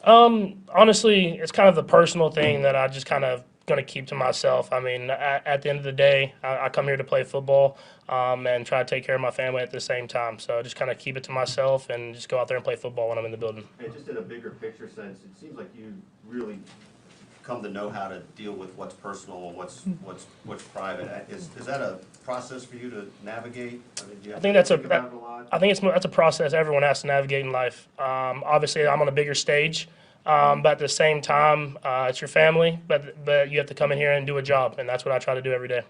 Honestly, it's kind of the personal thing that I just kind of going to keep to myself. I mean, at the end of the day, I come here to play football and try to take care of my family at the same time. So I just kind of keep it to myself and just go out there and play football when I'm in the building. Hey, just in a bigger picture sense, it seems like you really come to know how to deal with what's personal and what's private. Is that a process for you to navigate? I mean, do you have I think to that's think about it a lot? I think that's a process everyone has to navigate in life. Obviously, I'm on a bigger stage, but at the same time, it's your family. But you have to come in here and do a job, and that's what I try to do every day.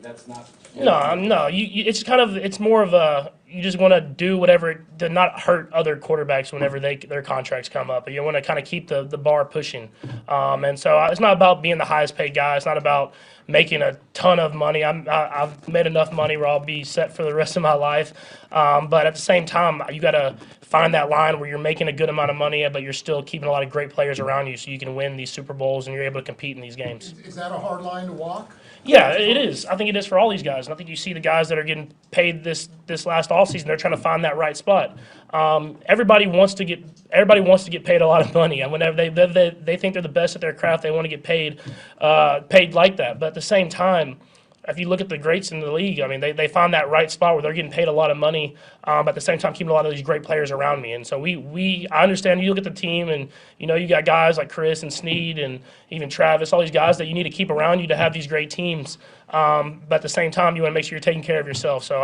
That's not. No. It's kind of it's more of a you just want to do whatever to not hurt other quarterbacks whenever their contracts come up. But you want to kind of keep the bar pushing. And so it's not about being the highest paid guy. It's not about making a ton of money. I've made enough money where I'll be set for the rest of my life. But at the same time, you got to find that line where you're making a good amount of money, but you're still keeping a lot of great players around you, so you can win these Super Bowls and you're able to compete in these games. Is that a hard line to walk? Yeah, it is. I think it is for all these guys. And I think you see the guys that are getting paid this last offseason, they're trying to find that right spot. Everybody wants to get paid a lot of money. And whenever they think they're the best at their craft, they want to get paid like that. But at the same time, if you look at the greats in the league, I mean, they find that right spot where they're getting paid a lot of money, but at the same time keeping a lot of these great players around me. And so I understand you look at the team and, you got guys like Chris and Snead and even Travis, all these guys that you need to keep around you to have these great teams. But at the same time, you want to make sure you're taking care of yourself. So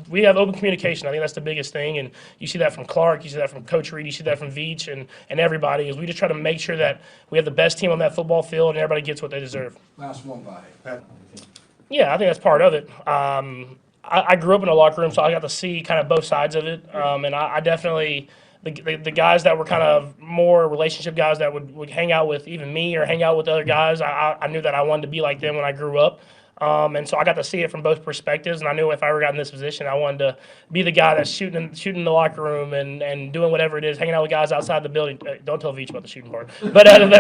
we have open communication. I think that's the biggest thing. And you see that from Clark, you see that from Coach Reid, you see that from Veach and everybody, is we just try to make sure that we have the best team on that football field and everybody gets what they deserve. Last one, by. Yeah, I think that's part of it. I grew up in a locker room, so I got to see kind of both sides of it. And I definitely, the guys that were kind of more relationship guys that would hang out with even me or hang out with other guys, I knew that I wanted to be like them when I grew up. And so I got to see it from both perspectives, and I knew if I ever got in this position, I wanted to be the guy that's shooting in the locker room and doing whatever it is, hanging out with guys outside the building. Don't tell Veach about the shooting part, but hanging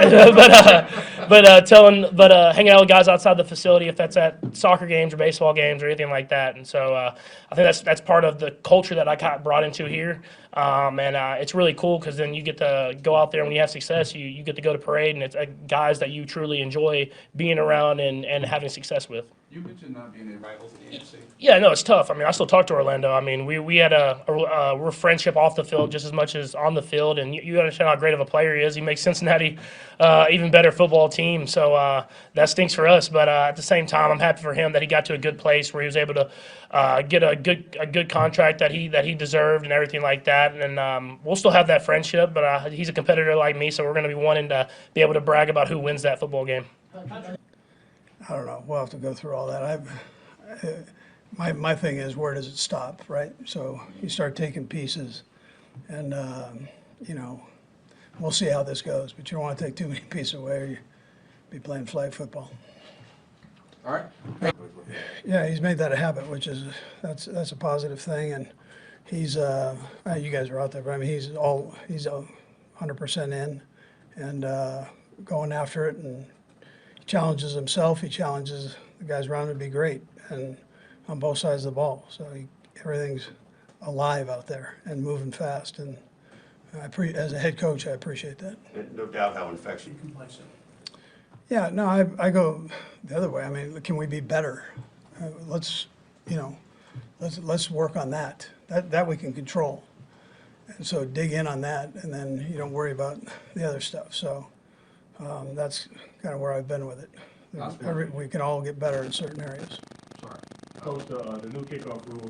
out with guys outside the facility, if that's at soccer games or baseball games or anything like that. And so I think that's part of the culture that I got brought into here. And it's really cool because then you get to go out there and when you have success, you get to go to parade, and it's guys that you truly enjoy being around and having success with. You mentioned not being a rival to the NFC. Yeah, no, it's tough. I mean, I still talk to Orlando. I mean, we had we're friendship off the field just as much as on the field, and you understand how great of a player he is. He makes Cincinnati even better football team, so that stinks for us. But at the same time, I'm happy for him that he got to a good place where he was able to get a good contract that he deserved and everything like that. And we'll still have that friendship, but he's a competitor like me, so we're going to be wanting to be able to brag about who wins that football game. I don't know. We'll have to go through all that. My thing is, where does it stop, right? So you start taking pieces, and we'll see how this goes. But you don't want to take too many pieces away, or you'll be playing flag football. All right. Yeah, he's made that a habit, which is that's a positive thing. And he's you guys are out there, but I mean he's 100% in and going after it, and he challenges himself. He challenges the guys around him to be great, and on both sides of the ball. So everything's alive out there and moving fast. And as a head coach, I appreciate that. And no doubt how infectious. Yeah, no, I go the other way. I mean, can we be better? Let's work on that. That we can control. And so dig in on that, and then you don't worry about the other stuff. So that's kind of where I've been with it. We can all get better in certain areas. Sorry. Coach, the new kickoff rule.